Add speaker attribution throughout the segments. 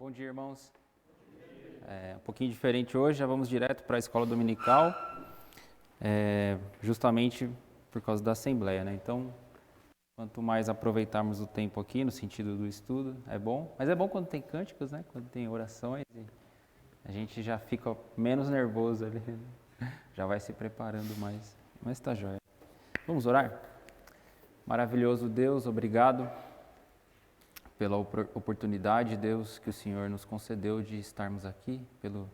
Speaker 1: Bom dia, irmãos. Um pouquinho diferente hoje, já vamos direto para a escola dominical, justamente por causa da assembleia, né? Então, quanto mais aproveitarmos o tempo aqui no sentido do estudo, é bom. Mas é bom quando tem cânticos, né? Quando tem orações, a gente já fica menos nervoso ali, já vai se preparando mais. Mas tá jóia. Vamos orar? Maravilhoso Deus, obrigado pela oportunidade, Deus, que o Senhor nos concedeu de estarmos aqui, pelo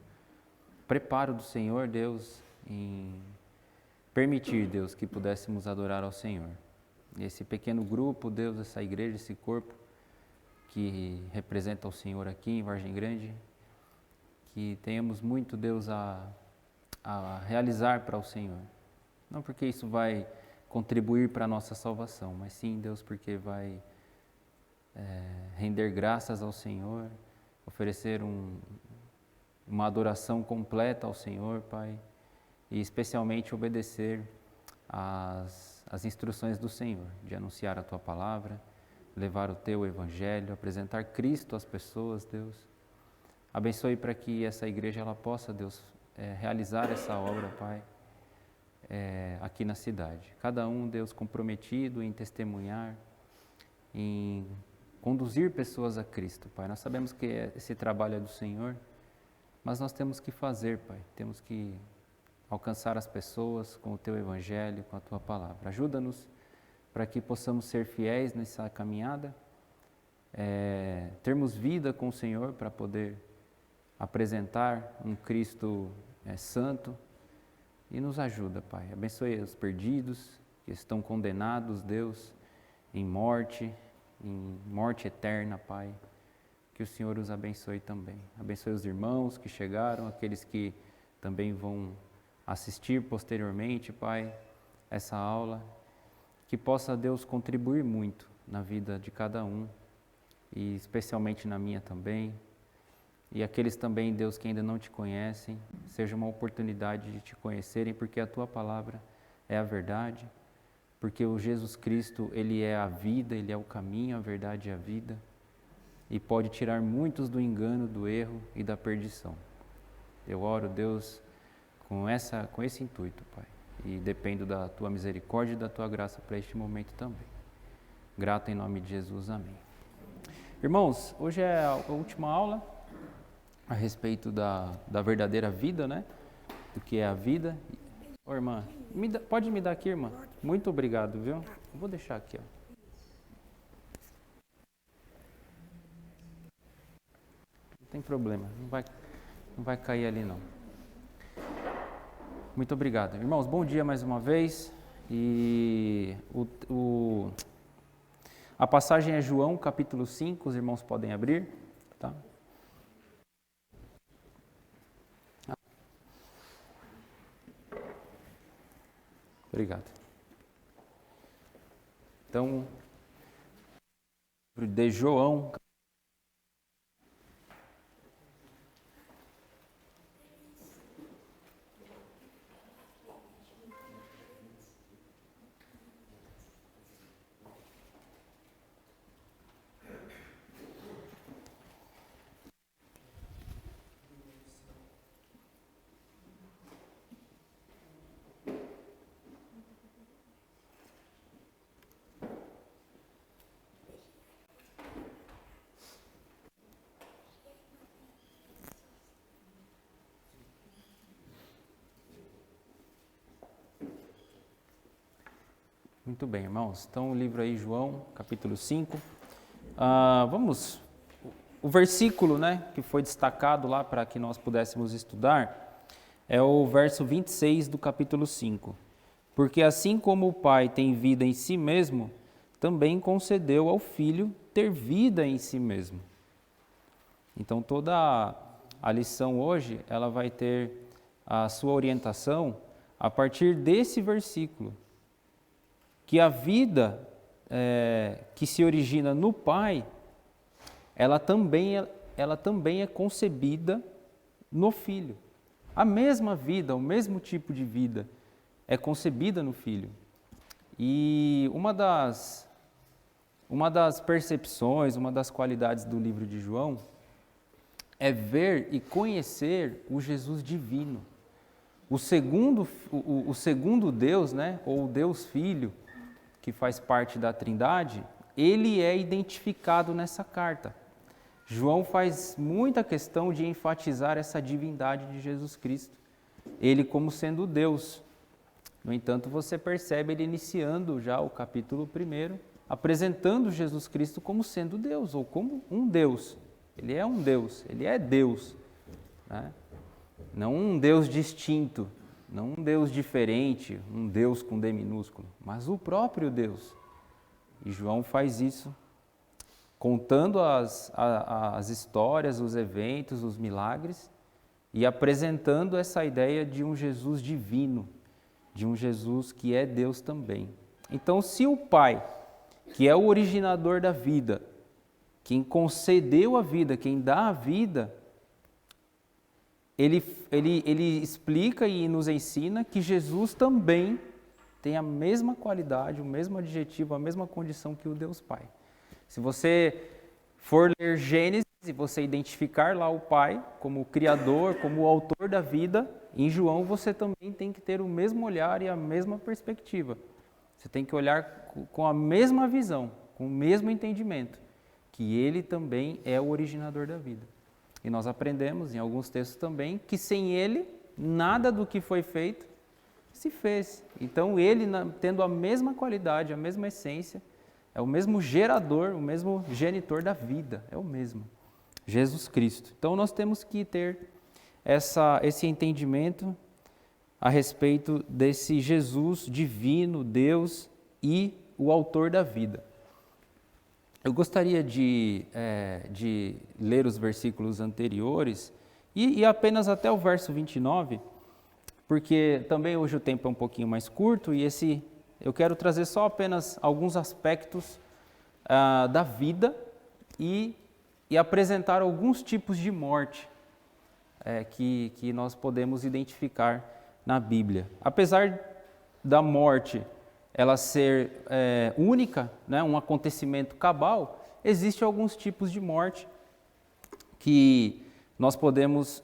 Speaker 1: preparo do Senhor, Deus, em permitir, Deus, que pudéssemos adorar ao Senhor. E esse pequeno grupo, Deus, essa igreja, esse corpo que representa o Senhor aqui em Vargem Grande, que tenhamos muito, Deus, a realizar para o Senhor. Não porque isso vai contribuir para a nossa salvação, mas sim, Deus, porque vai render graças ao Senhor, oferecer uma adoração completa ao Senhor, Pai, e especialmente obedecer às instruções do Senhor, de anunciar a Tua Palavra, levar o Teu Evangelho, apresentar Cristo às pessoas, Deus. Abençoe para que essa igreja ela possa, Deus, realizar essa obra, Pai, aqui na cidade. Cada um, Deus, comprometido em testemunhar, em conduzir pessoas a Cristo, Pai. Nós sabemos que esse trabalho é do Senhor, mas nós temos que fazer, Pai. Temos que alcançar as pessoas com o Teu Evangelho, com a Tua Palavra. Ajuda-nos para que possamos ser fiéis nessa caminhada, termos vida com o Senhor para poder apresentar um Cristo santo, e nos ajuda, Pai. Abençoe os perdidos que estão condenados, Deus, em morte eterna, Pai. Que o Senhor os abençoe também. Abençoe os irmãos que chegaram, aqueles que também vão assistir posteriormente, Pai, essa aula. Que possa, Deus, contribuir muito na vida de cada um, e especialmente na minha também. E aqueles também, Deus, que ainda não te conhecem, seja uma oportunidade de te conhecerem, porque a Tua Palavra é a verdade. Porque o Jesus Cristo, Ele é a vida, Ele é o caminho, a verdade e a vida, e pode tirar muitos do engano, do erro e da perdição. Eu oro, Deus, com esse intuito, Pai, e dependo da Tua misericórdia e da Tua graça para este momento também. Grato em nome de Jesus, amém. Irmãos, hoje é a última aula a respeito da verdadeira vida, né? Do que é a vida. Ô, irmã, pode me dar aqui, irmã? Muito obrigado, viu? Eu vou deixar aqui, ó. Não tem problema, não vai cair ali, não. Muito obrigado. Irmãos, bom dia mais uma vez. E a passagem é João, capítulo 5, os irmãos podem abrir, tá? Obrigado. Então, de João. Muito bem, irmãos. Então, o livro aí, João, capítulo 5. O versículo, né, que foi destacado lá para que nós pudéssemos estudar, é o verso 26 do capítulo 5. Porque assim como o Pai tem vida em si mesmo, também concedeu ao Filho ter vida em si mesmo. Então, toda a lição hoje, ela vai ter a sua orientação a partir desse versículo. Que a vida que se origina no Pai, ela também é concebida no Filho. A mesma vida, o mesmo tipo de vida é concebida no Filho. E uma das percepções, uma das qualidades do livro de João é ver e conhecer o Jesus divino. O segundo Deus, né, ou o Deus Filho, que faz parte da Trindade, ele é identificado nessa carta. João faz muita questão de enfatizar essa divindade de Jesus Cristo, ele como sendo Deus. No entanto, você percebe ele iniciando já o capítulo 1, apresentando Jesus Cristo como sendo Deus, ou como um Deus. Ele é um Deus, ele é Deus, né? Não um Deus distinto, não um Deus diferente, um Deus com D minúsculo, mas o próprio Deus. E João faz isso, contando as histórias, os eventos, os milagres, e apresentando essa ideia de um Jesus divino, de um Jesus que é Deus também. Então, se o Pai, que é o originador da vida, quem concedeu a vida, quem dá a vida, ele explica e nos ensina que Jesus também tem a mesma qualidade, o mesmo adjetivo, a mesma condição que o Deus Pai. Se você for ler Gênesis e você identificar lá o Pai como o Criador, como o autor da vida, em João você também tem que ter o mesmo olhar e a mesma perspectiva. Você tem que olhar com a mesma visão, com o mesmo entendimento, que ele também é o originador da vida. E nós aprendemos em alguns textos também que sem ele, nada do que foi feito se fez. Então ele, tendo a mesma qualidade, a mesma essência, é o mesmo gerador, o mesmo genitor da vida, é o mesmo, Jesus Cristo. Então nós temos que ter esse entendimento a respeito desse Jesus divino, Deus e o autor da vida. Eu gostaria de ler os versículos anteriores e apenas até o verso 29, porque também hoje o tempo é um pouquinho mais curto e eu quero trazer só apenas alguns aspectos da vida e apresentar alguns tipos de morte que nós podemos identificar na Bíblia. Apesar da morte ela ser única, né, um acontecimento cabal, existem alguns tipos de morte que nós podemos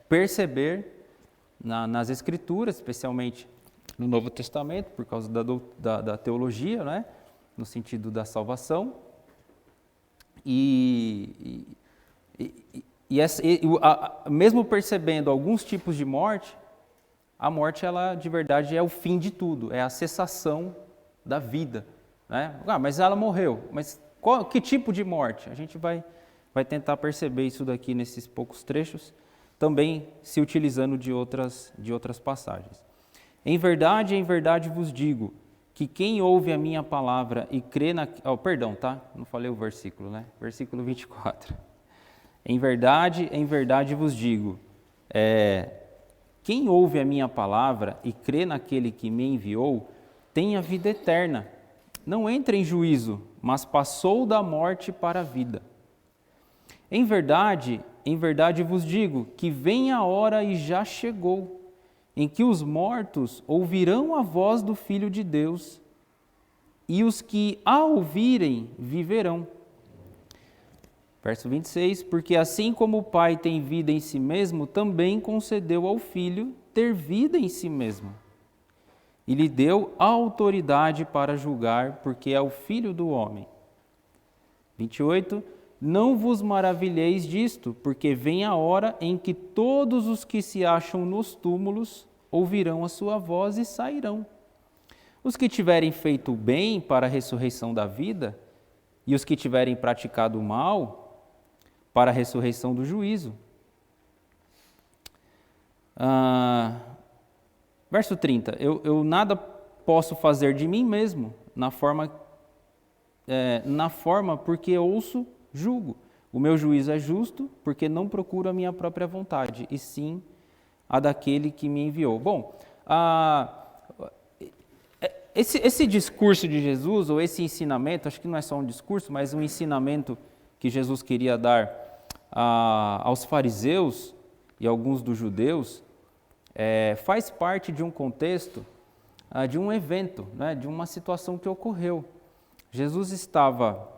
Speaker 1: perceber nas Escrituras, especialmente no Novo Testamento, por causa da teologia, né, no sentido da salvação. Mesmo percebendo alguns tipos de morte, a morte, ela de verdade é o fim de tudo, é a cessação da vida, né? Mas ela morreu, mas que tipo de morte? A gente vai tentar perceber isso daqui nesses poucos trechos, também se utilizando de outras passagens. Em verdade vos digo, que quem ouve a minha palavra e crê na... perdão, tá? Não falei o versículo, né? Versículo 24. Em verdade vos digo, quem ouve a minha palavra e crê naquele que me enviou, tem a vida eterna. Não entra em juízo, mas passou da morte para a vida. Em verdade vos digo, que vem a hora e já chegou, em que os mortos ouvirão a voz do Filho de Deus, e os que a ouvirem viverão. Verso 26, porque assim como o Pai tem vida em si mesmo, também concedeu ao Filho ter vida em si mesmo. E lhe deu autoridade para julgar, porque é o Filho do homem. 28, não vos maravilheis disto, porque vem a hora em que todos os que se acham nos túmulos ouvirão a sua voz e sairão. Os que tiverem feito o bem para a ressurreição da vida, e os que tiverem praticado o mal, para a ressurreição do juízo. Verso 30. Eu nada posso fazer de mim mesmo, na forma porque ouço, julgo. O meu juízo é justo, porque não procuro a minha própria vontade, e sim a daquele que me enviou. Bom, esse discurso de Jesus, ou esse ensinamento, acho que não é só um discurso, mas um ensinamento que Jesus queria dar aos fariseus e alguns dos judeus, faz parte de um contexto, de um evento, né, de uma situação que ocorreu. Jesus estava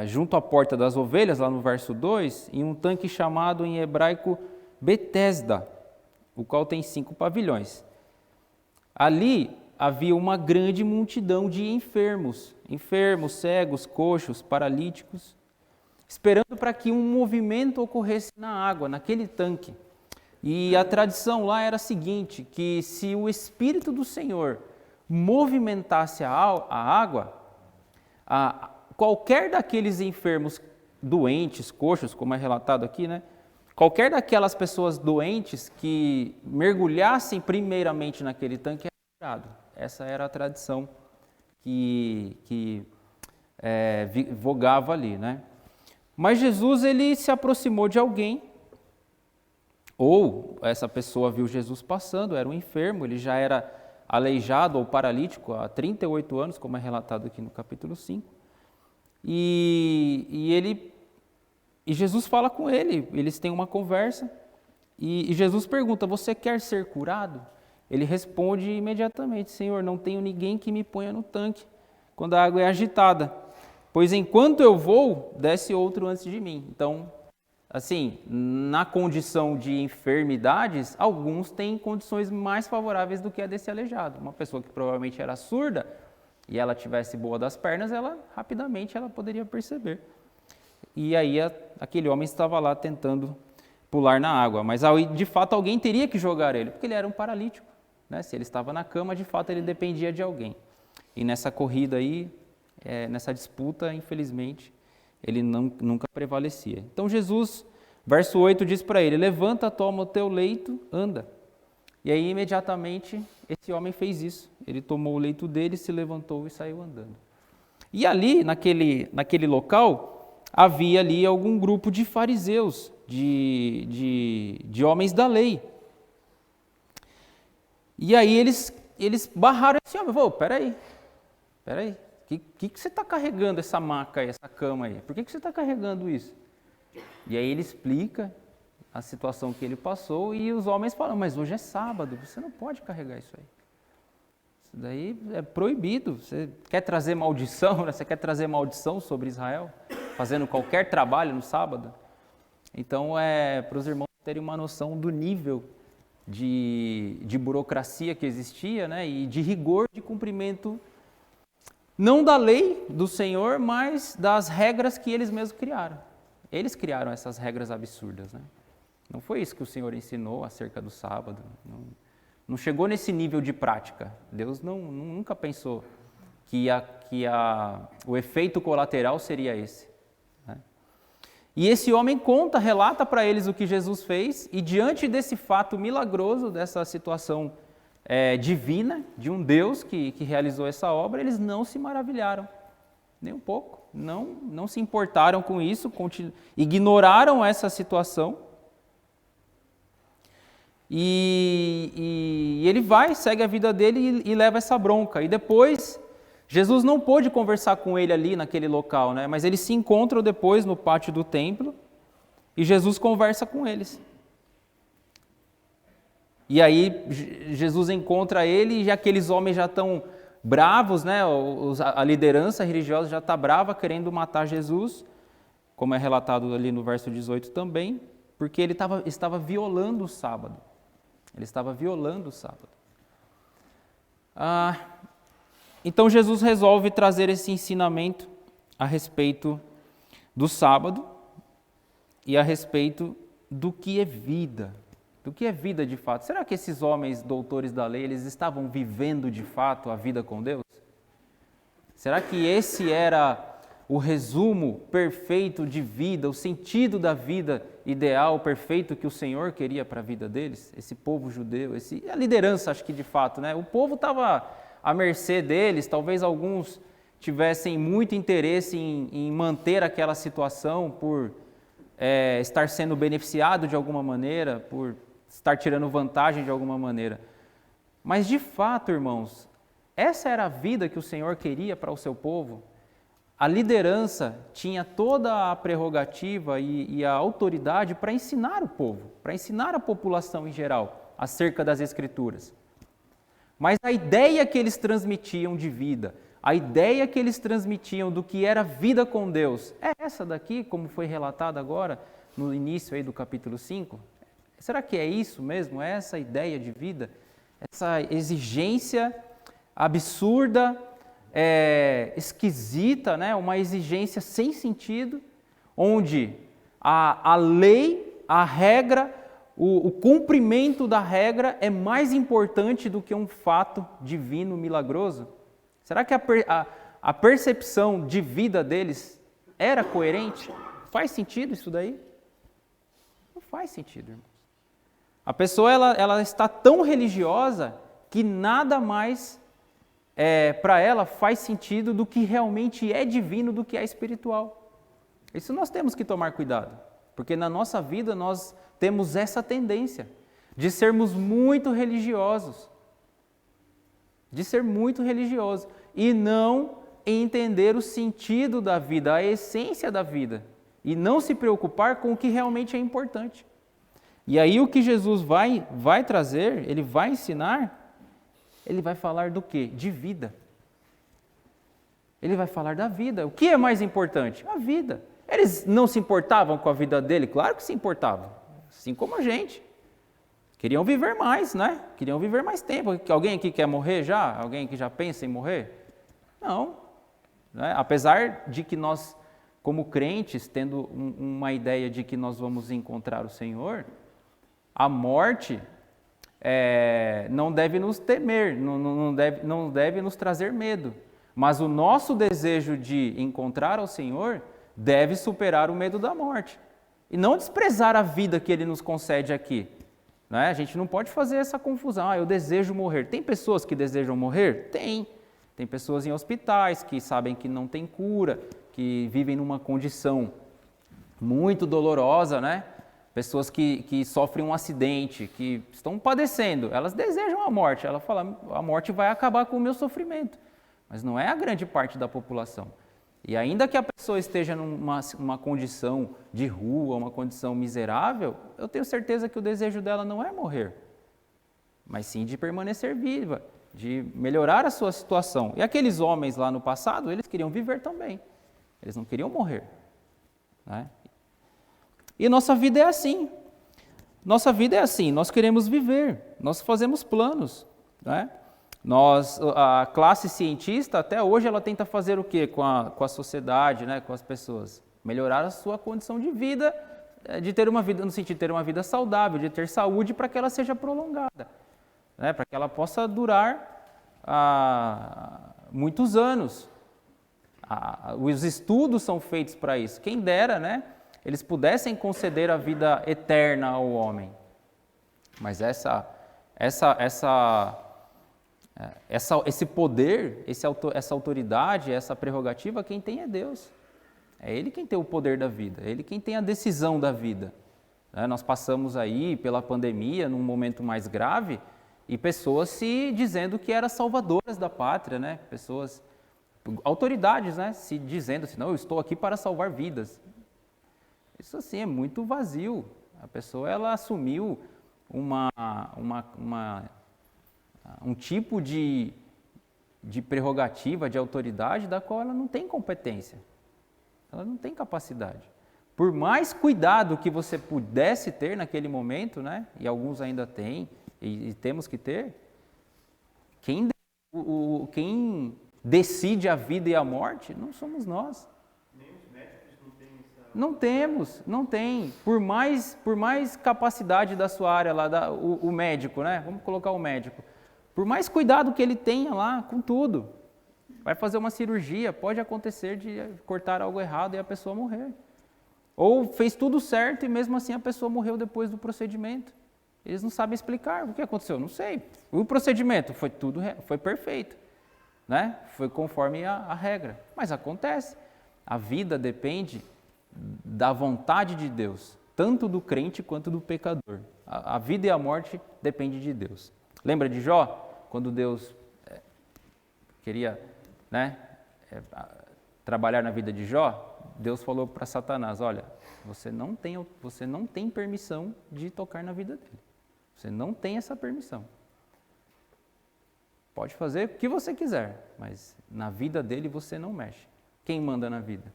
Speaker 1: junto à porta das ovelhas, lá no verso 2, em um tanque chamado em hebraico Betesda, o qual tem 5 pavilhões. Ali havia uma grande multidão de enfermos, cegos, coxos, paralíticos, esperando para que um movimento ocorresse na água, naquele tanque. E a tradição lá era a seguinte, que se o Espírito do Senhor movimentasse a água, qualquer daqueles enfermos doentes, coxos, como é relatado aqui, né? Qualquer daquelas pessoas doentes que mergulhassem primeiramente naquele tanque era curado. Essa era a tradição que vogava ali, né? Mas Jesus, ele se aproximou de alguém, ou essa pessoa viu Jesus passando, era um enfermo, ele já era aleijado ou paralítico há 38 anos, como é relatado aqui no capítulo 5. E Jesus fala com ele, eles têm uma conversa, e Jesus pergunta, você quer ser curado? Ele responde imediatamente, Senhor, não tenho ninguém que me ponha no tanque quando a água é agitada, pois enquanto eu vou, desce outro antes de mim. Então, assim, na condição de enfermidades, alguns têm condições mais favoráveis do que a desse aleijado. Uma pessoa que provavelmente era surda e ela tivesse boa das pernas, rapidamente ela poderia perceber. E aí aquele homem estava lá tentando pular na água, mas de fato alguém teria que jogar ele, porque ele era um paralítico, né? Se ele estava na cama, de fato ele dependia de alguém. E nessa corrida aí, nessa disputa, infelizmente, ele nunca prevalecia. Então Jesus, verso 8, diz para ele, levanta, toma o teu leito, anda. E aí imediatamente esse homem fez isso. Ele tomou o leito dele, se levantou e saiu andando. E ali, naquele local, havia ali algum grupo de fariseus, de homens da lei. E aí eles barraram esse homem. Peraí. O que você está carregando essa maca aí, essa cama aí? Por que você está carregando isso? E aí ele explica a situação que ele passou e os homens falam, mas hoje é sábado, você não pode carregar isso aí. Isso daí é proibido. Você quer trazer maldição, né? Você quer trazer maldição sobre Israel, fazendo qualquer trabalho no sábado? Então, para os irmãos terem uma noção do nível de burocracia que existia, né? E de rigor de cumprimento, não da lei do Senhor, mas das regras que eles mesmos criaram. Eles criaram essas regras absurdas, né? Não foi isso que o Senhor ensinou acerca do sábado. Não chegou nesse nível de prática. Deus nunca pensou que o efeito colateral seria esse, né? E esse homem relata para eles o que Jesus fez, e diante desse fato milagroso, dessa situação divina, de um Deus que realizou essa obra, eles não se maravilharam, nem um pouco, não se importaram com isso, ignoraram essa situação. E ele segue a vida dele e leva essa bronca. E depois, Jesus não pôde conversar com ele ali naquele local, né? Mas eles se encontram depois no pátio do templo e Jesus conversa com eles. E aí Jesus encontra ele e aqueles homens já estão bravos, né? A liderança religiosa já está brava, querendo matar Jesus, como é relatado ali no verso 18 também, porque ele estava violando o sábado. Ele estava violando o sábado. Então Jesus resolve trazer esse ensinamento a respeito do sábado e a respeito do que é vida. Do que é vida de fato. Será que esses homens doutores da lei, eles estavam vivendo de fato a vida com Deus? Será que esse era o resumo perfeito de vida, o sentido da vida ideal, perfeito que o Senhor queria para a vida deles? Esse povo judeu, a liderança, acho que de fato, né? O povo estava à mercê deles, talvez alguns tivessem muito interesse em manter aquela situação por estar sendo beneficiado de alguma maneira, por estar tirando vantagem de alguma maneira. Mas de fato, irmãos, essa era a vida que o Senhor queria para o seu povo. A liderança tinha toda a prerrogativa e a autoridade para ensinar o povo, para ensinar a população em geral acerca das Escrituras. Mas a ideia que eles transmitiam de vida, a ideia que eles transmitiam do que era vida com Deus, é essa daqui, como foi relatado agora no início aí do capítulo 5? Será que é isso mesmo? É essa ideia de vida? Essa exigência absurda, esquisita, né? Uma exigência sem sentido, onde a lei, a regra, o cumprimento da regra é mais importante do que um fato divino milagroso? Será que a percepção de vida deles era coerente? Faz sentido isso daí? Não faz sentido, irmãos. A pessoa ela está tão religiosa que nada mais para ela faz sentido do que realmente é divino, do que é espiritual. Isso nós temos que tomar cuidado, porque na nossa vida nós temos essa tendência de sermos muito religiosos, e não entender o sentido da vida, a essência da vida, e não se preocupar com o que realmente é importante. E aí o que Jesus vai trazer, ele vai ensinar, ele vai falar do quê? De vida. Ele vai falar da vida. O que é mais importante? A vida. Eles não se importavam com a vida dele? Claro que se importavam, assim como a gente. Queriam viver mais, né? Queriam viver mais tempo. Alguém aqui quer morrer já? Alguém que já pensa em morrer? Não. Né? Apesar de que nós, como crentes, tendo uma ideia de que nós vamos encontrar o Senhor, a morte não deve nos temer, não deve nos trazer medo. Mas o nosso desejo de encontrar ao Senhor deve superar o medo da morte. E não desprezar a vida que Ele nos concede aqui. Né? A gente não pode fazer essa confusão. Eu desejo morrer. Tem pessoas que desejam morrer? Tem. Tem pessoas em hospitais que sabem que não tem cura, que vivem numa condição muito dolorosa, né? Pessoas que sofrem um acidente, que estão padecendo, elas desejam a morte. Ela fala, a morte vai acabar com o meu sofrimento. Mas não é a grande parte da população. E ainda que a pessoa esteja numa condição de rua, uma condição miserável, eu tenho certeza que o desejo dela não é morrer, mas sim de permanecer viva, de melhorar a sua situação. E aqueles homens lá no passado, eles queriam viver também. Eles não queriam morrer. Né? E nossa vida é assim. Nossa vida é assim, nós queremos viver, nós fazemos planos. Né? A classe cientista, até hoje, ela tenta fazer o quê com a sociedade, né, com as pessoas? Melhorar a sua condição de vida, de ter uma vida, no sentido de ter uma vida saudável, de ter saúde para que ela seja prolongada, né, para que ela possa durar muitos anos. Os estudos são feitos para isso. Quem dera, né, eles pudessem conceder a vida eterna ao homem. Mas esse poder, essa autoridade, essa prerrogativa, quem tem é Deus. É Ele quem tem o poder da vida, é Ele quem tem a decisão da vida. Nós passamos aí pela pandemia, num momento mais grave, e pessoas se dizendo que eram salvadoras da pátria, né? Pessoas, autoridades, né? Se dizendo assim, não, eu estou aqui para salvar vidas. Isso assim é muito vazio. A pessoa, ela assumiu um tipo de prerrogativa, de autoridade, da qual ela não tem competência, ela não tem capacidade. Por mais cuidado que você pudesse ter naquele momento, né, e alguns ainda têm, e temos que ter, quem decide a vida e a morte não somos nós. Nem os médicos não têm essa... Não tem. Por mais capacidade da sua área lá, o médico, né, vamos colocar o médico, por mais cuidado que ele tenha lá com tudo, vai fazer uma cirurgia, pode acontecer de cortar algo errado e a pessoa morrer. Ou fez tudo certo e mesmo assim a pessoa morreu depois do procedimento. Eles não sabem explicar o que aconteceu, não sei. O procedimento foi perfeito, né? Foi conforme a regra, mas acontece. A vida depende da vontade de Deus, tanto do crente quanto do pecador. A vida e a morte dependem de Deus. Lembra de Jó? Quando Deus queria, né, trabalhar na vida de Jó, Deus falou para Satanás, olha, você não tem permissão de tocar na vida dele. Você não tem essa permissão. pode fazer o que você quiser, mas na vida dele você não mexe. Quem manda na vida?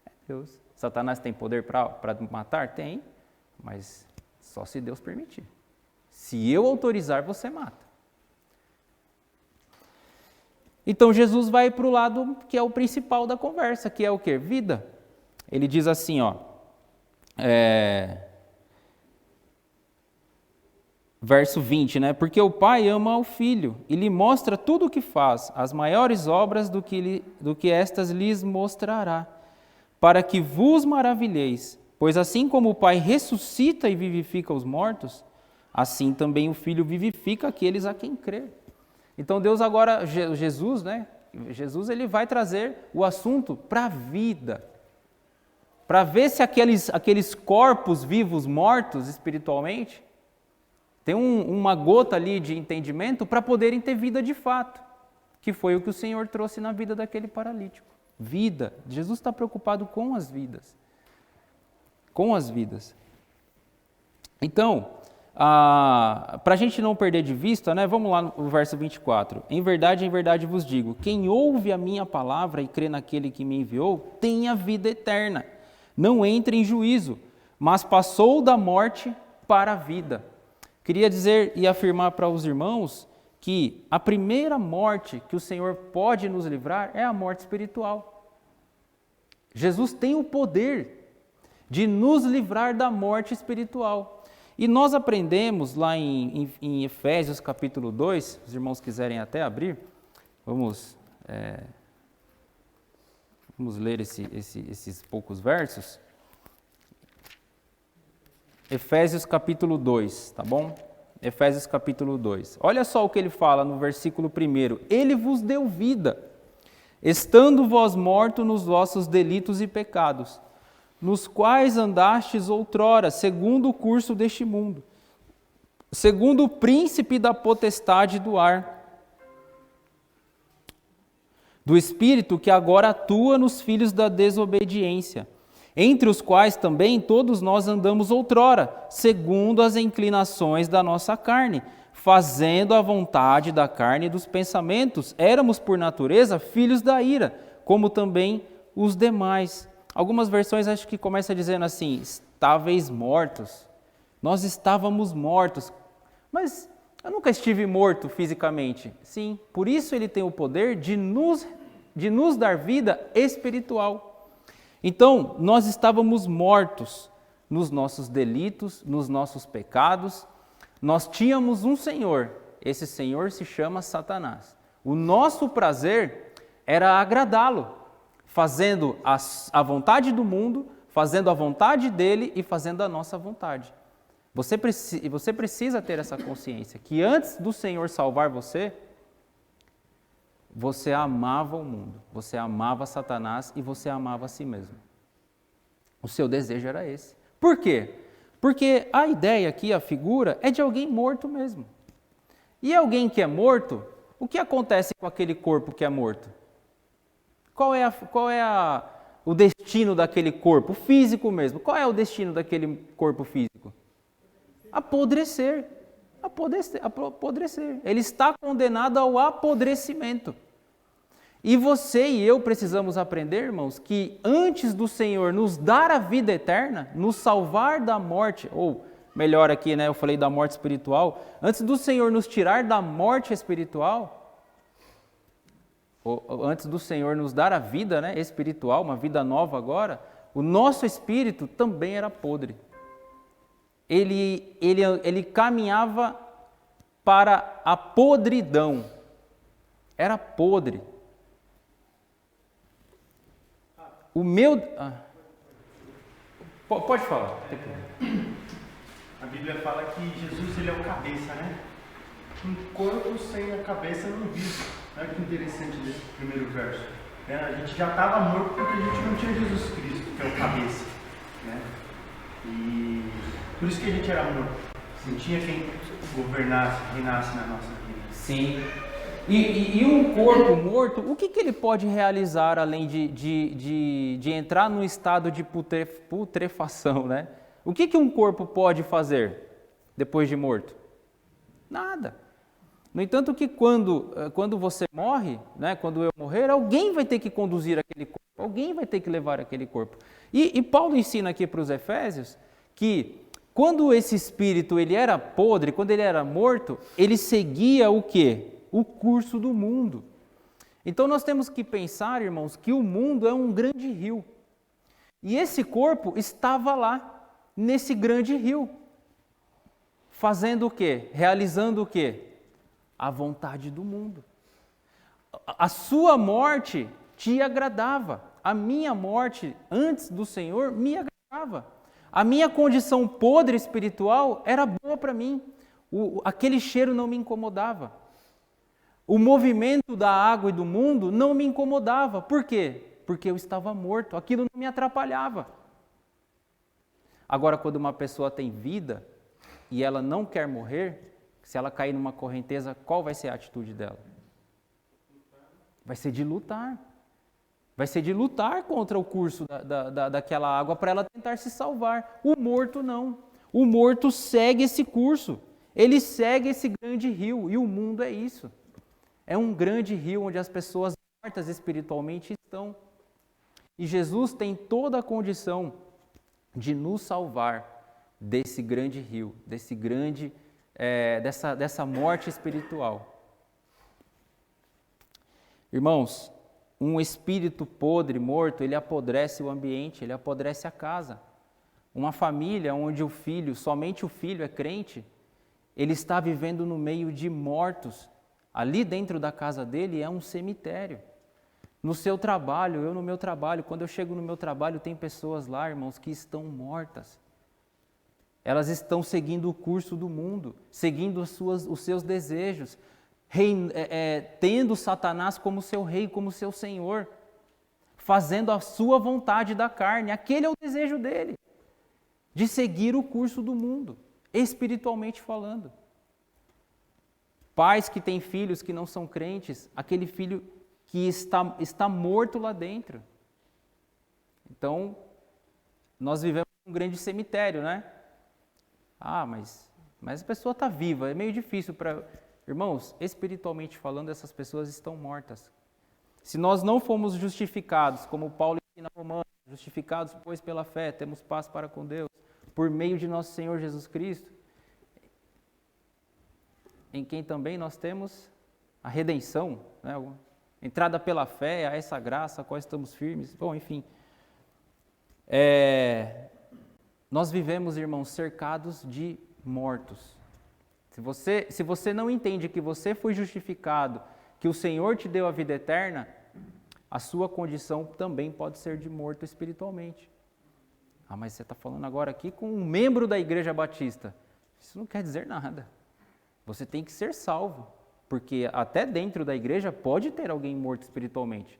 Speaker 1: É Deus. Satanás tem poder para matar? Tem, mas só se Deus permitir. Se eu autorizar, você mata. Então Jesus vai para o lado que é o principal da conversa, que é o quê? Vida. Ele diz assim, ó, verso 20, né? Porque o Pai ama o Filho e lhe mostra tudo o que faz, as maiores obras do que estas lhes mostrará, para que vos maravilheis, pois assim como o Pai ressuscita e vivifica os mortos, assim também o Filho vivifica aqueles a quem crê. Então Deus agora, Jesus, né? Jesus ele vai trazer o assunto para a vida, para ver se aqueles corpos vivos mortos espiritualmente tem uma gota ali de entendimento para poderem ter vida de fato, que foi o que o Senhor trouxe na vida daquele paralítico. Vida. Jesus está preocupado com as vidas. Com as vidas. Então, para a gente não perder de vista, né, vamos lá no verso 24. Em verdade vos digo, quem ouve a minha palavra e crê naquele que me enviou, tem a vida eterna. Não entra em juízo, mas passou da morte para a vida. Queria dizer e afirmar para os irmãos que a primeira morte que o Senhor pode nos livrar é a morte espiritual. Jesus tem o poder de nos livrar da morte espiritual. E nós aprendemos lá em Efésios capítulo 2, se os irmãos quiserem até abrir, vamos ler esses poucos versos. Efésios capítulo 2, tá bom? Efésios capítulo 2. Olha só o que ele fala no versículo 1. Ele vos deu vida, estando vós mortos nos vossos delitos e pecados, nos quais andastes outrora, segundo o curso deste mundo, segundo o príncipe da potestade do ar, do espírito que agora atua nos filhos da desobediência, entre os quais também todos nós andamos outrora, segundo as inclinações da nossa carne, fazendo a vontade da carne e dos pensamentos. Éramos, por natureza, filhos da ira, como também os demais. Algumas versões acho que começam dizendo assim, estáveis mortos. Nós estávamos mortos. Mas eu nunca estive morto fisicamente. Sim, por isso ele tem o poder de nos dar vida espiritual. Então, nós estávamos mortos nos nossos delitos, nos nossos pecados. Nós tínhamos um Senhor, esse Senhor se chama Satanás. O nosso prazer era agradá-lo, fazendo a vontade do mundo, fazendo a vontade dele e fazendo a nossa vontade. Você precisa ter essa consciência, que antes do Senhor salvar você, você amava o mundo, você amava Satanás e você amava a si mesmo. O seu desejo era esse. Por quê? Porque a ideia aqui, a figura, é de alguém morto mesmo. E alguém que é morto, o que acontece com aquele corpo que é morto? Qual é o destino daquele corpo físico mesmo? Qual é o destino daquele corpo físico? Apodrecer. Apodrecer. Ele está condenado ao apodrecimento. E você e eu precisamos aprender, irmãos, que antes do Senhor nos dar a vida eterna, nos salvar da morte, ou melhor aqui, né, eu falei da morte espiritual, antes do Senhor nos tirar da morte espiritual, ou antes do Senhor nos dar a vida, né, espiritual, uma vida nova agora, o nosso espírito também era podre. Ele caminhava para a podridão. Era podre. O meu... Pode falar.
Speaker 2: A Bíblia fala que Jesus ele é o cabeça, né? Um corpo sem a cabeça não vive. Olha que interessante desse primeiro verso. A gente já estava morto porque a gente não tinha Jesus Cristo, que é o cabeça. Né? E por isso que a gente era morto. Não tinha quem governasse, reinasse na nossa vida.
Speaker 1: Sim. E um corpo morto, o que ele pode realizar além de entrar num estado de putrefação, né? O que um corpo pode fazer depois de morto? Nada. No entanto que quando você morre, né, quando eu morrer, alguém vai ter que conduzir aquele corpo, alguém vai ter que levar aquele corpo. E Paulo ensina aqui para os Efésios que quando esse espírito ele era podre, quando ele era morto, ele seguia o quê? O curso do mundo. Então nós temos que pensar, irmãos, que o mundo é um grande rio. E esse corpo estava lá, nesse grande rio. Fazendo o quê? Realizando o quê? A vontade do mundo. A sua morte te agradava. A minha morte antes do Senhor me agradava. A minha condição podre espiritual era boa para mim. Aquele cheiro não me incomodava. O movimento da água e do mundo não me incomodava. Por quê? Porque eu estava morto. Aquilo não me atrapalhava. Agora, quando uma pessoa tem vida e ela não quer morrer, se ela cair numa correnteza, qual vai ser a atitude dela? Vai ser de lutar. Vai ser de lutar contra o curso daquela água para ela tentar se salvar. O morto não. O morto segue esse curso. Ele segue esse grande rio. E o mundo é isso. É um grande rio onde as pessoas mortas espiritualmente estão. E Jesus tem toda a condição de nos salvar desse grande rio, dessa morte espiritual. Irmãos, um espírito podre, morto, ele apodrece o ambiente, ele apodrece a casa. Uma família onde somente o filho é crente, ele está vivendo no meio de mortos. Ali dentro da casa dele é um cemitério. No seu trabalho, eu no meu trabalho, quando eu chego no meu trabalho, tem pessoas lá, irmãos, que estão mortas. Elas estão seguindo o curso do mundo, seguindo os seus desejos, tendo Satanás como seu rei, como seu senhor, fazendo a sua vontade da carne. Aquele é o desejo dele, de seguir o curso do mundo, espiritualmente falando. Pais que têm filhos que não são crentes, aquele filho que está morto lá dentro. Então, nós vivemos um grande cemitério, né? Ah, mas a pessoa está viva, é meio difícil para... Irmãos, espiritualmente falando, essas pessoas estão mortas. Se nós não fomos justificados, como Paulo ensina a Romanos, justificados, pois, pela fé, temos paz para com Deus, por meio de nosso Senhor Jesus Cristo, em quem também nós temos a redenção, né? Entrada pela fé, a essa graça, a qual estamos firmes. Bom, enfim. Nós vivemos, irmãos, cercados de mortos. Se você não entende que você foi justificado, que o Senhor te deu a vida eterna, a sua condição também pode ser de morto espiritualmente. Ah, mas você está falando agora aqui com um membro da Igreja Batista. Isso não quer dizer nada. Você tem que ser salvo, porque até dentro da igreja pode ter alguém morto espiritualmente.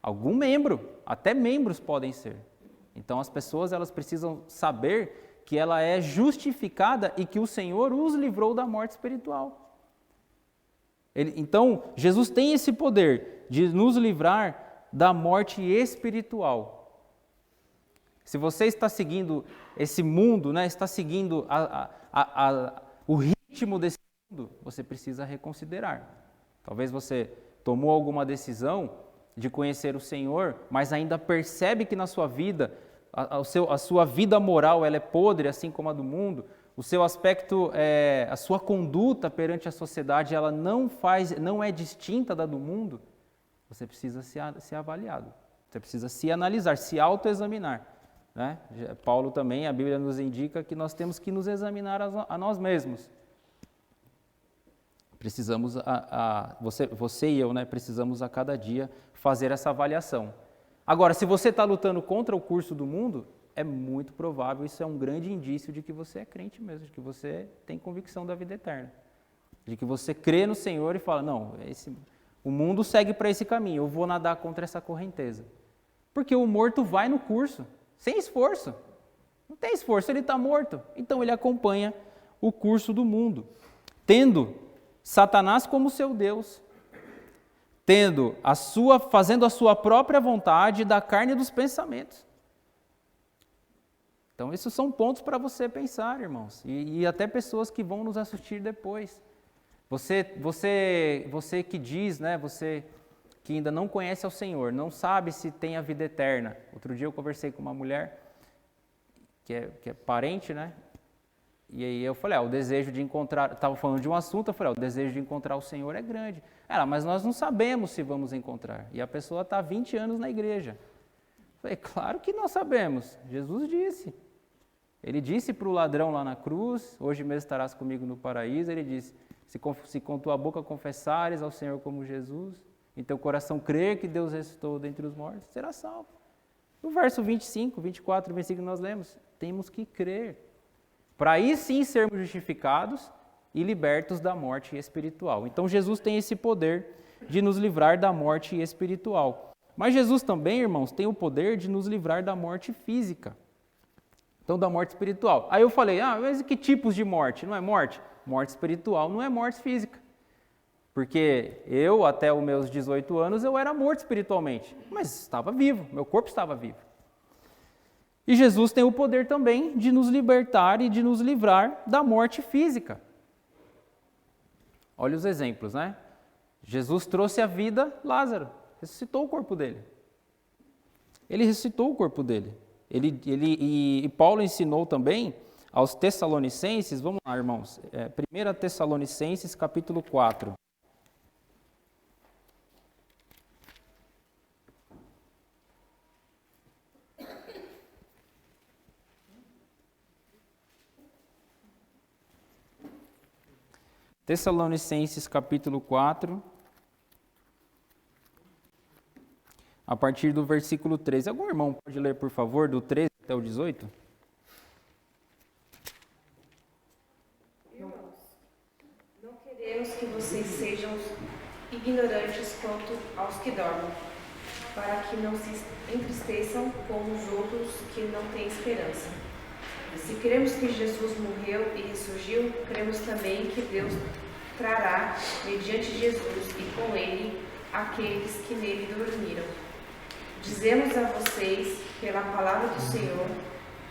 Speaker 1: Algum membro, até membros podem ser. Então as pessoas elas precisam saber que ela é justificada e que o Senhor os livrou da morte espiritual. Então Jesus tem esse poder de nos livrar da morte espiritual. Se você está seguindo esse mundo, né, está seguindo o ritmo desse mundo, você precisa reconsiderar. Talvez você tomou alguma decisão de conhecer o Senhor, mas ainda percebe que na sua vida, a sua vida moral ela é podre, assim como a do mundo, o seu aspecto, a sua conduta perante a sociedade, ela não é distinta da do mundo, você precisa ser avaliado, você precisa se analisar, se autoexaminar. Né? Paulo também, a Bíblia nos indica que nós temos que nos examinar a nós mesmos. Precisamos, você e eu, né, precisamos a cada dia fazer essa avaliação. Agora, se você está lutando contra o curso do mundo, é muito provável, isso é um grande indício de que você é crente mesmo, de que você tem convicção da vida eterna. De que você crê no Senhor e fala, não, o mundo segue para esse caminho, eu vou nadar contra essa correnteza. Porque o morto vai no curso, sem esforço. Não tem esforço, ele está morto. Então ele acompanha o curso do mundo. Tendo Satanás como seu Deus, fazendo a sua própria vontade da carne e dos pensamentos. Então, esses são pontos para você pensar, irmãos, e até pessoas que vão nos assistir depois. Você que diz, né, você que ainda não conhece ao Senhor, não sabe se tem a vida eterna. Outro dia eu conversei com uma mulher que é parente, né? E aí eu falei, o desejo de encontrar, estava falando de um assunto, eu falei, o desejo de encontrar o Senhor é grande. Ela, mas nós não sabemos se vamos encontrar. E a pessoa está há 20 anos na igreja. Eu falei, claro que nós sabemos. Jesus disse. Ele disse para o ladrão lá na cruz, hoje mesmo estarás comigo no paraíso. Ele disse, se com tua boca confessares ao Senhor como Jesus, em teu coração crer que Deus ressuscitou dentre os mortos, será salvo. No verso 25, 24 e 25 nós lemos, temos que crer, para aí sim sermos justificados e libertos da morte espiritual. Então Jesus tem esse poder de nos livrar da morte espiritual. Mas Jesus também, irmãos, tem o poder de nos livrar da morte física. Então, da morte espiritual. Aí eu falei, mas que tipos de morte? Não é morte? Morte espiritual não é morte física. Porque eu, até os meus 18 anos, eu era morto espiritualmente, mas estava vivo, meu corpo estava vivo. E Jesus tem o poder também de nos libertar e de nos livrar da morte física. Olha os exemplos, né? Jesus trouxe à vida Lázaro, ressuscitou o corpo dele. Ele ressuscitou o corpo dele. E Paulo ensinou também aos Tessalonicenses, vamos lá, irmãos, 1 Tessalonicenses, capítulo 4. Tessalonicenses, capítulo 4, a partir do versículo 13. Algum irmão pode ler, por favor, do 13 até o 18?
Speaker 3: Irmãos, não queremos que vocês sejam ignorantes quanto aos que dormem, para que não se entristeçam como os outros que não têm esperança. Se cremos que Jesus morreu e ressurgiu, cremos também que Deus trará, mediante Jesus e com ele, aqueles que nele dormiram. Dizemos a vocês, pela palavra do Senhor,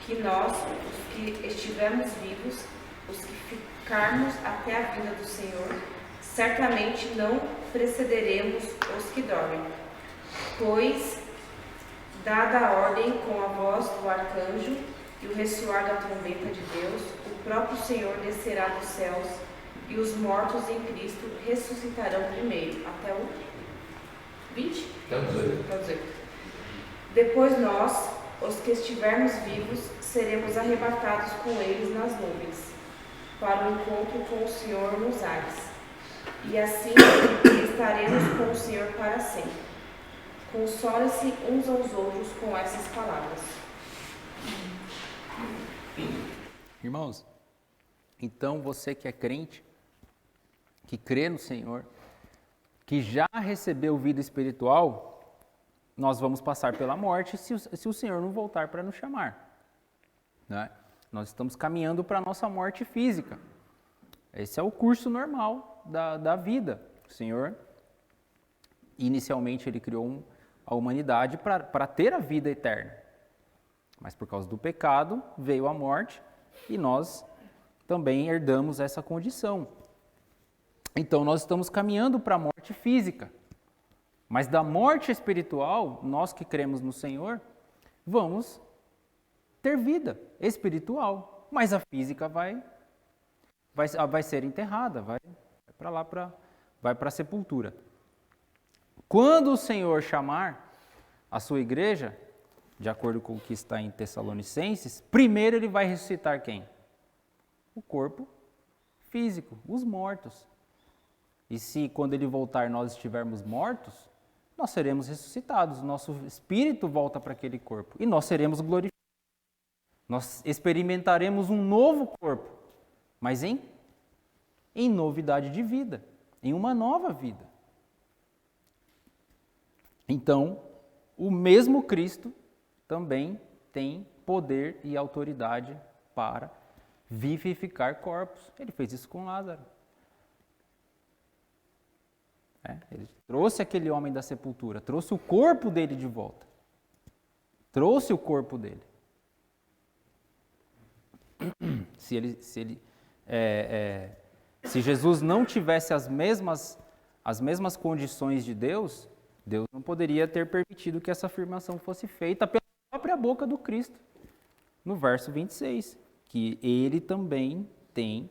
Speaker 3: que nós, os que estivermos vivos, os que ficarmos até a vinda do Senhor, certamente não precederemos os que dormem. Pois, dada a ordem com a voz do arcanjo e o ressoar da trombeta de Deus, o próprio Senhor descerá dos céus e os mortos em Cristo ressuscitarão primeiro. Até o 20?
Speaker 4: Até o
Speaker 3: 18. Depois nós, os que estivermos vivos, seremos arrebatados com eles nas nuvens, para o encontro com o Senhor nos ares. E assim estaremos com o Senhor para sempre. Consolem-se uns aos outros com essas palavras.
Speaker 1: Irmãos, então você que é crente, que crê no Senhor, que já recebeu vida espiritual, nós vamos passar pela morte se o Senhor não voltar para nos chamar. Né? Nós estamos caminhando para a nossa morte física. Esse é o curso normal da vida. O Senhor, inicialmente, Ele criou a humanidade para ter a vida eterna. Mas por causa do pecado, veio a morte e nós também herdamos essa condição. Então, nós estamos caminhando para a morte física. Mas da morte espiritual, nós que cremos no Senhor, vamos ter vida espiritual. Mas a física vai ser enterrada, vai para lá, vai para a sepultura. Quando o Senhor chamar a sua igreja, de acordo com o que está em Tessalonicenses, primeiro Ele vai ressuscitar quem? O corpo físico, os mortos. E se quando Ele voltar nós estivermos mortos, nós seremos ressuscitados, nosso espírito volta para aquele corpo e nós seremos glorificados. Nós experimentaremos um novo corpo, mas em novidade de vida, em uma nova vida. Então, o mesmo Cristo também tem poder e autoridade para vivificar corpos. Ele fez isso com Lázaro. Ele trouxe aquele homem da sepultura, trouxe o corpo dele de volta. Trouxe o corpo dele. Se ele Se Jesus não tivesse as mesmas condições de Deus, Deus não poderia ter permitido que essa afirmação fosse feita pela própria boca do Cristo. No verso 26, que ele também tem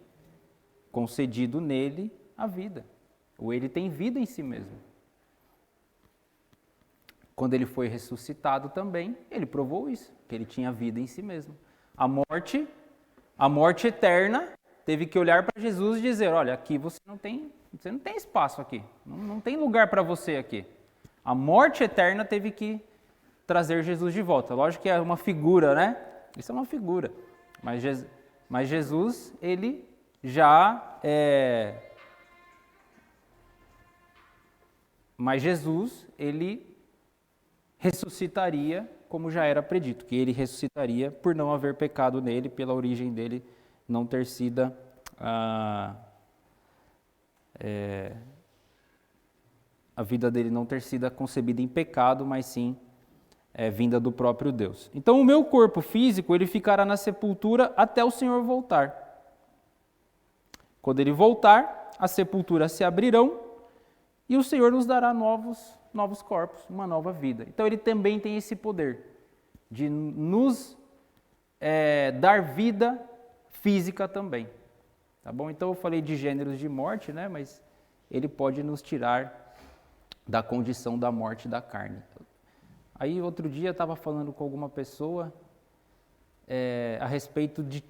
Speaker 1: concedido nele a vida, ou ele tem vida em si mesmo. Quando ele foi ressuscitado também, ele provou isso, que ele tinha vida em si mesmo. A morte eterna, teve que olhar para Jesus e dizer, olha, aqui você não tem espaço aqui, não tem lugar para você aqui. A morte eterna teve que trazer Jesus de volta. Lógico que é uma figura, né? Isso é uma figura. Mas Jesus, ele já Mas Jesus, ele ressuscitaria como já era predito, que ele ressuscitaria por não haver pecado nele, pela origem dele não ter sido a vida dele não ter sido concebida em pecado, mas sim vinda do próprio Deus. Então o meu corpo físico, ele ficará na sepultura até o Senhor voltar. Quando ele voltar, as sepulturas se abrirão e o Senhor nos dará novos corpos, uma nova vida. Então ele também tem esse poder de nos dar vida física também. Tá bom? Então eu falei de gêneros de morte, né? Mas ele pode nos tirar da condição da morte da carne. Aí outro dia eu estava falando com alguma pessoa a respeito de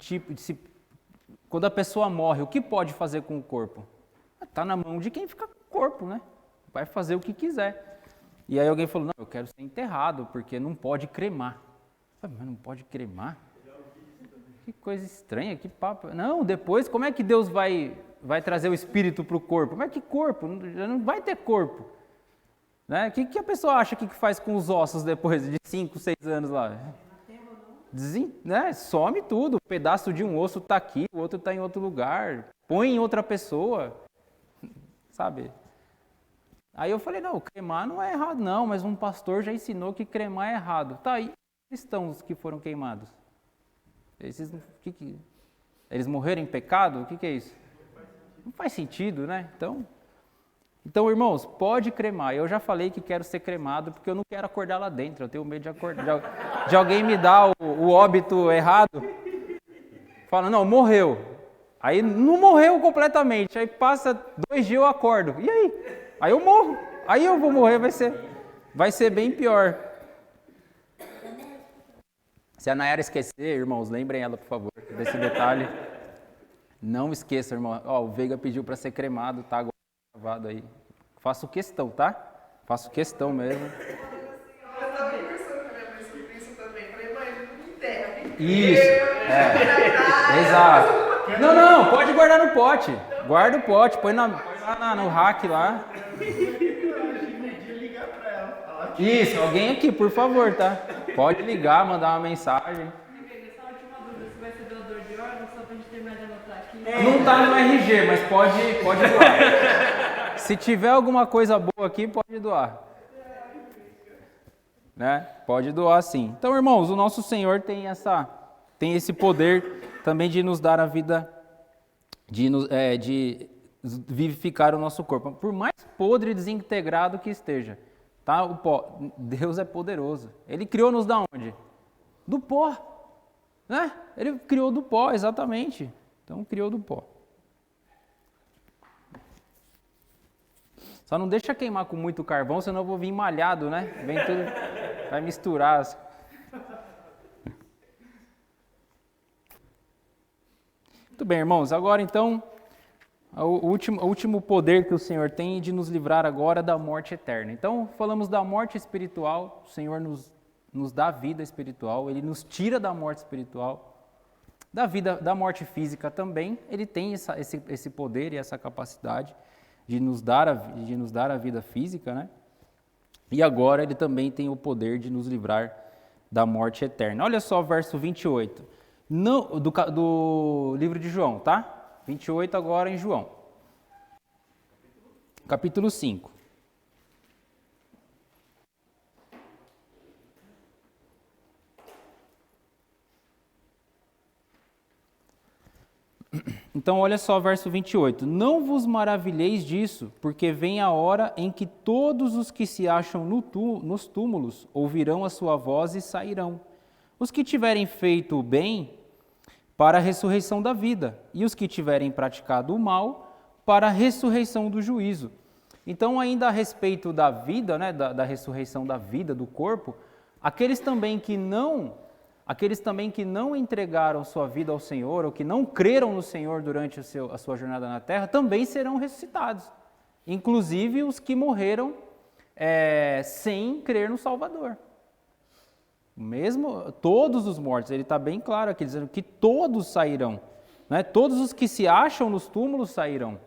Speaker 1: quando a pessoa morre, o que pode fazer com o corpo? Está na mão de quem fica com o corpo, né? Vai fazer o que quiser. E aí alguém falou, não, eu quero ser enterrado, porque não pode cremar. Mas não pode cremar? Que coisa estranha, que papo. Não, depois, como é que Deus vai trazer o espírito para o corpo? Como é que corpo? Já não vai ter corpo. Né? O que a pessoa acha que faz com os ossos depois de 5, 6 anos lá? Né? Some tudo, um pedaço de um osso está aqui, o outro está em outro lugar, põe em outra pessoa, sabe? Aí eu falei, não, cremar não é errado não, mas um pastor já ensinou que cremar é errado. Tá aí, cristãos que foram queimados. Eles morreram em pecado? O que é isso? Não faz sentido, né? Então, irmãos, pode cremar. Eu já falei que quero ser cremado porque eu não quero acordar lá dentro. Eu tenho medo de alguém me dar o óbito errado. Fala, não, morreu. Aí não morreu completamente. Aí passa 2 dias eu acordo. E aí? Aí eu morro. Aí eu vou morrer, vai ser bem pior. Se a Nayara esquecer, irmãos, lembrem ela, por favor, desse detalhe. Não esqueça, irmão. O Veiga pediu para ser cremado, tá agora gravado aí. Faço questão, tá? Faço questão mesmo.
Speaker 4: Eu estava conversando com a minha mãe sobre isso também. Falei, mãe, não me enterra.
Speaker 1: Isso, exato. Não, pode guardar no pote. Guarda o pote, põe no rack lá.
Speaker 2: Ligar para ela, falar
Speaker 1: Isso, alguém aqui, por favor, tá? Pode ligar, mandar uma mensagem.
Speaker 5: Essa última dúvida, se vai ser doador de órgãos, só pra gente terminar de anotar aqui.
Speaker 1: Não tá no RG, mas pode doar. Se tiver alguma coisa boa aqui, pode doar. Né? Pode doar sim. Então, irmãos, o nosso Senhor tem esse poder também de nos dar a vida, de vivificar o nosso corpo. Por mais podre e desintegrado que esteja, tá? Deus é poderoso. Ele criou-nos da onde? Do pó. Né? Ele criou do pó, exatamente. Então, criou do pó. Só não deixa queimar com muito carvão, senão eu vou vir malhado, né? Vem tudo, vai misturar. Muito bem, irmãos. Agora, então, o último poder que o Senhor tem de nos livrar agora da morte eterna. Então, falamos da morte espiritual. O Senhor nos dá vida espiritual. Ele nos tira da morte espiritual. Da morte física também. Ele tem esse poder e essa capacidade de nos dar a vida física, né? E agora ele também tem o poder de nos livrar da morte eterna. Olha só o verso 28, do livro de João, tá? 28 agora em João. Capítulo 5. Então, olha só o verso 28. Não vos maravilheis disso, porque vem a hora em que todos os que se acham nos túmulos ouvirão a sua voz e sairão. Os que tiverem feito o bem, para a ressurreição da vida, e os que tiverem praticado o mal, para a ressurreição do juízo. Então, ainda a respeito da vida, né, da ressurreição da vida, do corpo, aqueles também que não entregaram sua vida ao Senhor, ou que não creram no Senhor durante a sua jornada na terra, também serão ressuscitados. Inclusive os que morreram sem crer no Salvador. Mesmo todos os mortos, ele está bem claro aqui, dizendo que todos sairão. Né? Todos os que se acham nos túmulos sairão.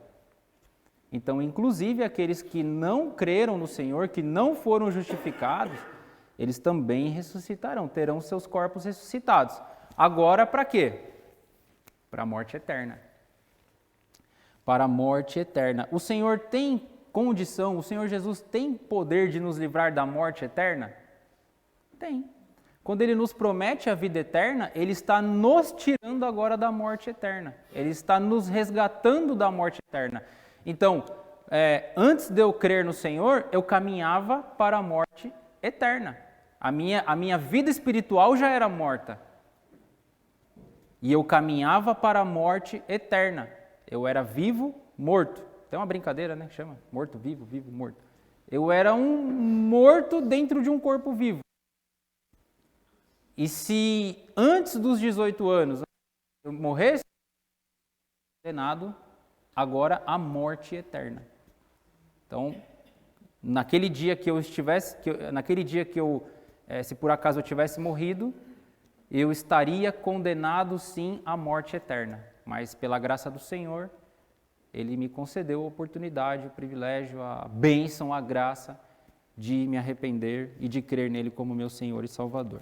Speaker 1: Então, inclusive aqueles que não creram no Senhor, que não foram justificados, eles também ressuscitarão, terão seus corpos ressuscitados. Agora, para quê? Para a morte eterna. Para a morte eterna. O Senhor tem condição, o Senhor Jesus tem poder de nos livrar da morte eterna? Tem. Quando Ele nos promete a vida eterna, Ele está nos tirando agora da morte eterna. Ele está nos resgatando da morte eterna. Então, antes de eu crer no Senhor, eu caminhava para a morte eterna. A minha vida espiritual já era morta. E eu caminhava para a morte eterna. Eu era vivo, morto. Tem uma brincadeira, né? Que chama morto, vivo, vivo, morto. Eu era um morto dentro de um corpo vivo. E se antes dos 18 anos eu morresse, condenado agora à morte eterna. Então, naquele dia que eu se por acaso eu tivesse morrido, eu estaria condenado sim à morte eterna. Mas pela graça do Senhor, Ele me concedeu a oportunidade, o privilégio, a bênção, a graça de me arrepender e de crer nele como meu Senhor e Salvador.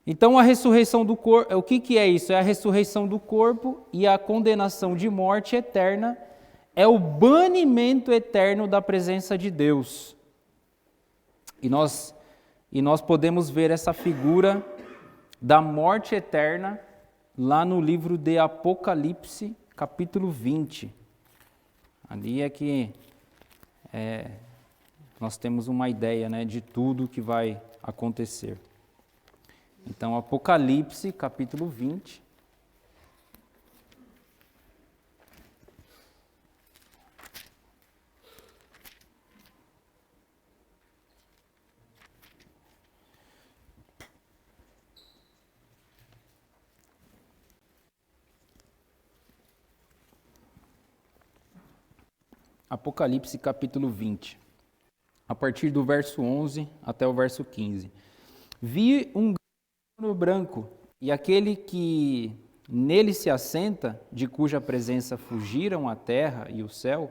Speaker 1: Então, a ressurreição do corpo, o que é isso? É a ressurreição do corpo e a condenação de morte eterna, é o banimento eterno da presença de Deus. E nós podemos ver essa figura da morte eterna lá no livro de Apocalipse, capítulo 20. Ali é que nós temos uma ideia, né, de tudo que vai acontecer. Então, Apocalipse, capítulo 20. Apocalipse, capítulo 20. A partir do verso 11 até o verso 15. Vi um trono branco, e aquele que nele se assenta, de cuja presença fugiram a terra e o céu,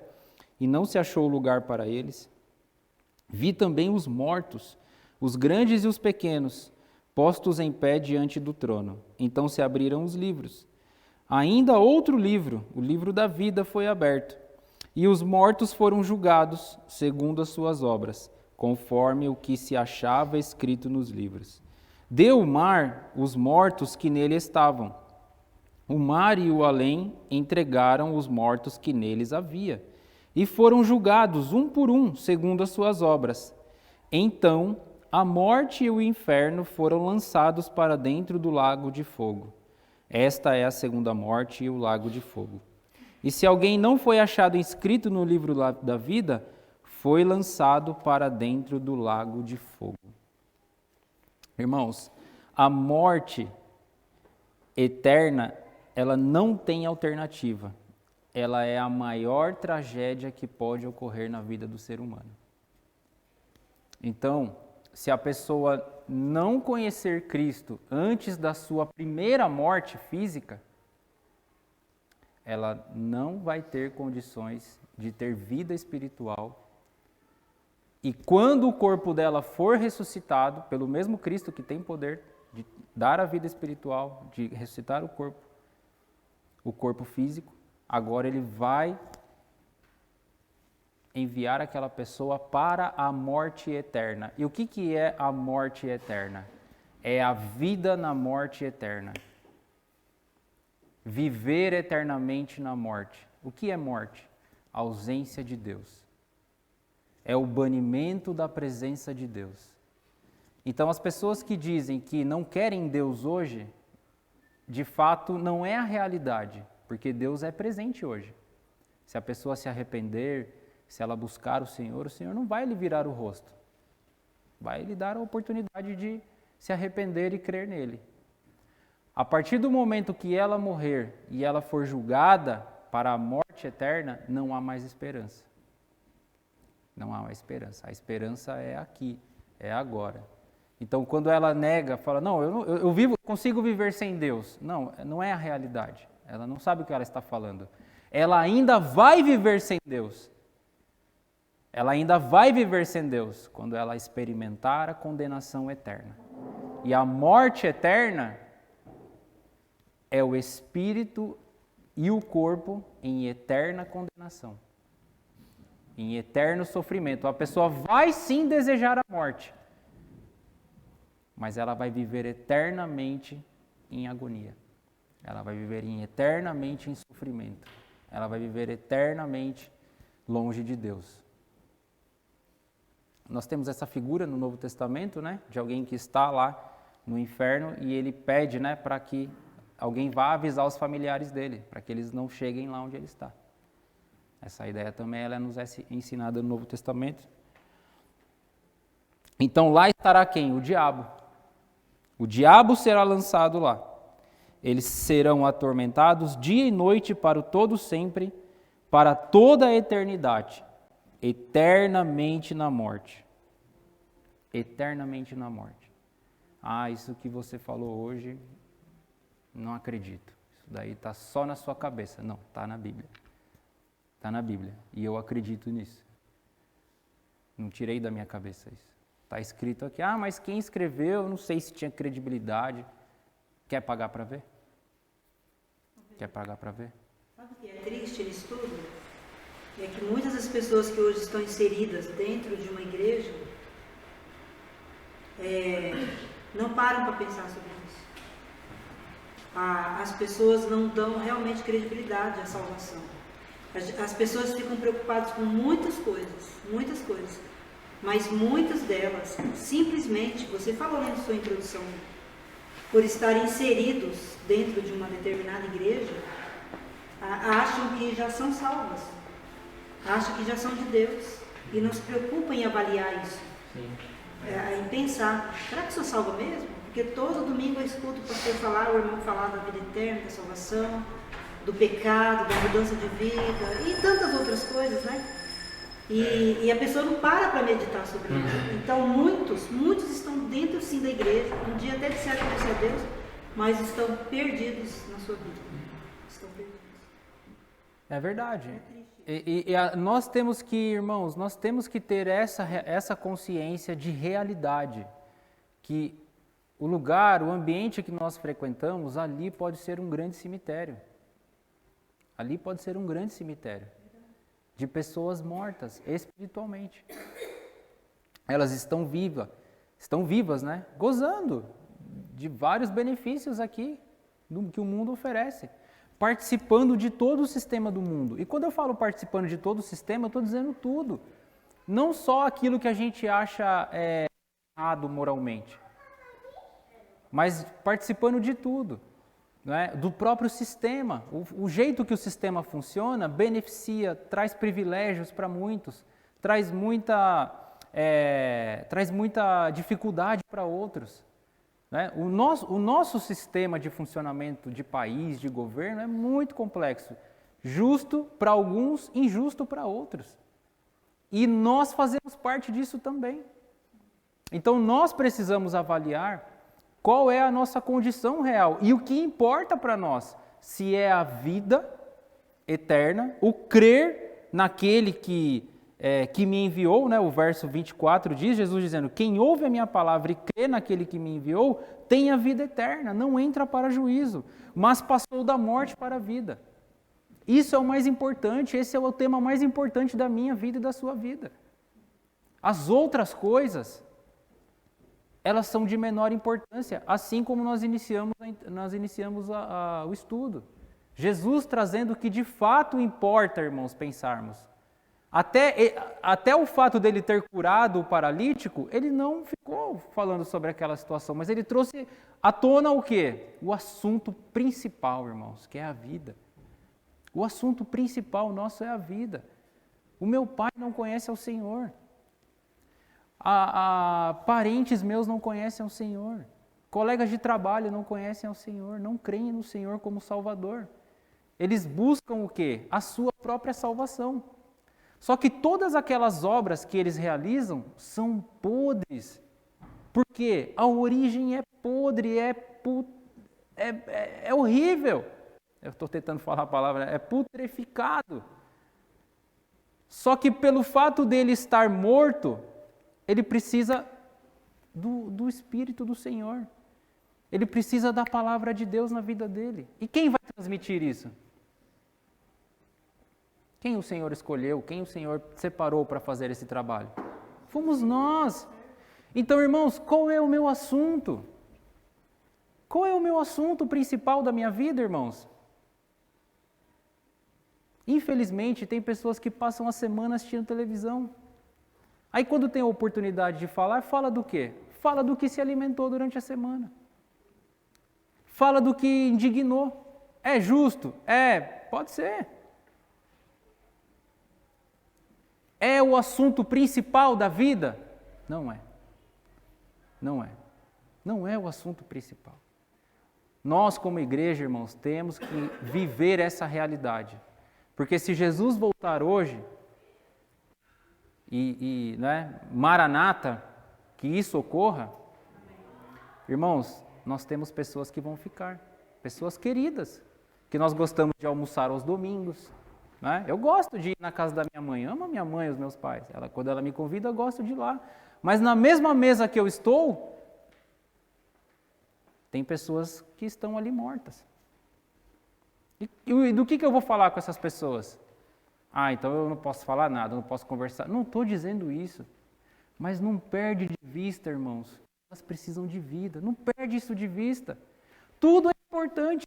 Speaker 1: e não se achou lugar para eles. Vi também os mortos, os grandes e os pequenos, postos em pé diante do trono. Então se abriram os livros. Ainda outro livro, o livro da vida, foi aberto, e os mortos foram julgados segundo as suas obras, conforme o que se achava escrito nos livros. Deu o mar os mortos que nele estavam. O mar e o além entregaram os mortos que neles havia, e foram julgados um por um, segundo as suas obras. Então a morte e o inferno foram lançados para dentro do lago de fogo. Esta é a segunda morte e o lago de fogo. E se alguém não foi achado inscrito no livro da vida, foi lançado para dentro do lago de fogo. Irmãos, a morte eterna, ela não tem alternativa. Ela é a maior tragédia que pode ocorrer na vida do ser humano. Então, se a pessoa não conhecer Cristo antes da sua primeira morte física, ela não vai ter condições de ter vida espiritual. E quando o corpo dela for ressuscitado, pelo mesmo Cristo que tem poder de dar a vida espiritual, de ressuscitar o corpo físico, agora ele vai enviar aquela pessoa para a morte eterna. E o que é a morte eterna? É a vida na morte eterna. viver eternamente na morte. O que é morte? A ausência de Deus. É o banimento da presença de Deus. Então, as pessoas que dizem que não querem Deus hoje, de fato, não é a realidade, porque Deus é presente hoje. Se a pessoa se arrepender, se ela buscar o Senhor não vai lhe virar o rosto. Vai lhe dar a oportunidade de se arrepender e crer nele. A partir do momento que ela morrer e ela for julgada para a morte eterna, não há mais esperança. Não há mais esperança. A esperança é aqui, é agora. Então, quando ela nega, fala, não, eu consigo viver sem Deus. Não, não é a realidade. Ela não sabe o que ela está falando. Ela ainda vai viver sem Deus. Ela ainda vai viver sem Deus quando ela experimentar a condenação eterna. E a morte eterna é o espírito e o corpo em eterna condenação, em eterno sofrimento. A pessoa vai sim desejar a morte, mas ela vai viver eternamente em agonia. Ela vai viver eternamente em sofrimento. Ela vai viver eternamente longe de Deus. Nós temos essa figura no Novo Testamento, né, de alguém que está lá no inferno e ele pede, né, para que alguém vá avisar os familiares dele, para que eles não cheguem lá onde ele está. Essa ideia também ela nos é ensinada no Novo Testamento. Então lá estará quem? O diabo. O diabo será lançado lá. Eles serão atormentados dia e noite para o todo sempre, para toda a eternidade, eternamente na morte. Eternamente na morte. Ah, isso que você falou hoje, não acredito. Isso daí está só na sua cabeça. Não, está na Bíblia. Está na Bíblia. E eu acredito nisso. Não tirei da minha cabeça isso. Está escrito aqui. Ah, mas quem escreveu, não sei se tinha credibilidade. Quer pagar para ver? Quer pagar para ver?
Speaker 6: Sabe o que é triste nisso tudo? É que muitas das pessoas que hoje estão inseridas dentro de uma igreja não param para pensar sobre isso. As pessoas não dão realmente credibilidade à salvação. As pessoas ficam preocupadas com muitas coisas, mas muitas delas, simplesmente, você falou na sua introdução, por estarem inseridos dentro de uma determinada igreja, acham que já são salvas, acham que já são de Deus, e não se preocupam em avaliar isso, em pensar, será que sou salva mesmo? Porque todo domingo eu escuto o pastor falar, o irmão falar da vida eterna, da salvação, do pecado, da mudança de vida e tantas outras coisas, né? E a pessoa não para meditar sobre isso. Então muitos estão dentro sim da igreja, um dia até disseram conhecer a Deus, mas estão perdidos na sua vida. Estão perdidos.
Speaker 1: É verdade. Nós temos que, irmãos, nós temos que ter essa consciência de realidade, que o lugar, o ambiente que nós frequentamos, ali pode ser um grande cemitério. Ali pode ser um grande cemitério de pessoas mortas espiritualmente. Elas estão vivas, né? Gozando de vários benefícios aqui que o mundo oferece, participando de todo o sistema do mundo. E quando eu falo participando de todo o sistema, eu estou dizendo tudo. Não só aquilo que a gente acha errado moralmente, mas participando de tudo. Né, do próprio sistema. O jeito que o sistema funciona beneficia, traz privilégios para muitos, traz muita dificuldade para outros. Né? O nosso sistema de funcionamento de país, de governo, é muito complexo. Justo para alguns, injusto para outros. E nós fazemos parte disso também. Então nós precisamos avaliar qual é a nossa condição real e o que importa para nós, se é a vida eterna, o crer naquele que me enviou, né? O verso 24 diz, Jesus dizendo, quem ouve a minha palavra e crê naquele que me enviou, tem a vida eterna, não entra para juízo, mas passou da morte para a vida. Isso é o mais importante, esse é o tema mais importante da minha vida e da sua vida. As outras coisas, elas são de menor importância, assim como nós iniciamos o estudo. Jesus trazendo o que de fato importa, irmãos, pensarmos. Até o fato dele ter curado o paralítico, ele não ficou falando sobre aquela situação, mas ele trouxe à tona o quê? O assunto principal, irmãos, que é a vida. O assunto principal nosso é a vida. O meu pai não conhece ao Senhor. Parentes meus não conhecem ao Senhor. Colegas de trabalho não conhecem ao Senhor, não creem no Senhor como Salvador. Eles buscam o quê? A sua própria salvação. Só que todas aquelas obras que eles realizam são podres. Porque a origem é podre, é horrível. Eu estou tentando falar a palavra, é putreficado. Só que pelo fato dele estar morto, ele precisa do Espírito do Senhor. Ele precisa da palavra de Deus na vida dele. E quem vai transmitir isso? Quem o Senhor escolheu? Quem o Senhor separou para fazer esse trabalho? Fomos nós. Então, irmãos, qual é o meu assunto? Qual é o meu assunto principal da minha vida, irmãos? Infelizmente, tem pessoas que passam a semana assistindo televisão. Aí, quando tem a oportunidade de falar, fala do quê? Fala do que se alimentou durante a semana. Fala do que indignou. É justo? Pode ser. É o assunto principal da vida? Não é. Não é. Não é o assunto principal. Nós, como igreja, irmãos, temos que viver essa realidade. Porque se Jesus voltar hoje, Maranata, que isso ocorra, irmãos, nós temos pessoas que vão ficar, pessoas queridas, que nós gostamos de almoçar aos domingos, né? Eu gosto de ir na casa da minha mãe, amo a minha mãe e os meus pais, quando ela me convida eu gosto de ir lá, mas na mesma mesa que eu estou, tem pessoas que estão ali mortas. E do que eu vou falar com essas pessoas? Então eu não posso falar nada, não posso conversar. Não estou dizendo isso. Mas não perde de vista, irmãos. Elas precisam de vida. Não perde isso de vista. Tudo é importante.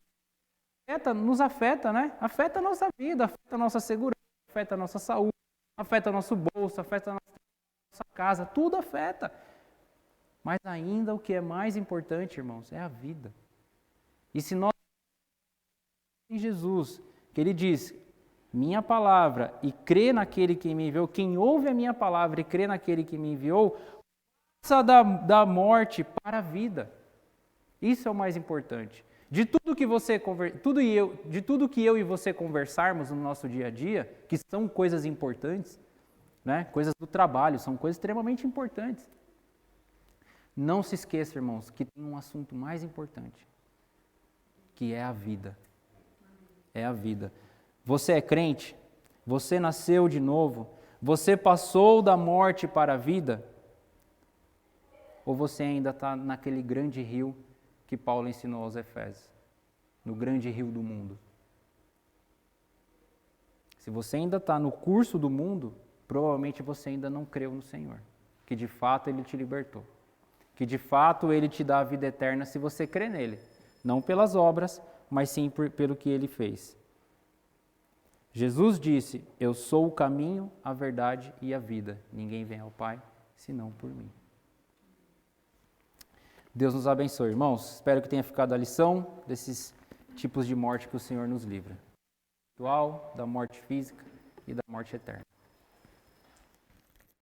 Speaker 1: Nos afeta, né? Afeta a nossa vida, afeta a nossa segurança, afeta a nossa saúde, afeta nosso bolso, afeta a nossa casa. Tudo afeta. Mas ainda o que é mais importante, irmãos, é a vida. E se nós em Jesus, que ele diz, minha palavra e crê naquele que me enviou, quem ouve a minha palavra e crê naquele que me enviou, passa da morte para a vida. Isso é o mais importante. De tudo que eu e você conversarmos no nosso dia a dia, que são coisas importantes, né? Coisas do trabalho, são coisas extremamente importantes. Não se esqueça, irmãos, que tem um assunto mais importante, que é a vida. É a vida. Você é crente? Você nasceu de novo? Você passou da morte para a vida? Ou você ainda está naquele grande rio que Paulo ensinou aos Efésios? No grande rio do mundo. Se você ainda está no curso do mundo, provavelmente você ainda não creu no Senhor. Que de fato Ele te libertou. Que de fato Ele te dá a vida eterna se você crê nele. Não pelas obras, mas sim pelo que Ele fez. Jesus disse, eu sou o caminho, a verdade e a vida. Ninguém vem ao Pai, senão por mim. Deus nos abençoe, irmãos. Espero que tenha ficado a lição desses tipos de morte que o Senhor nos livra. Da morte física e da morte eterna.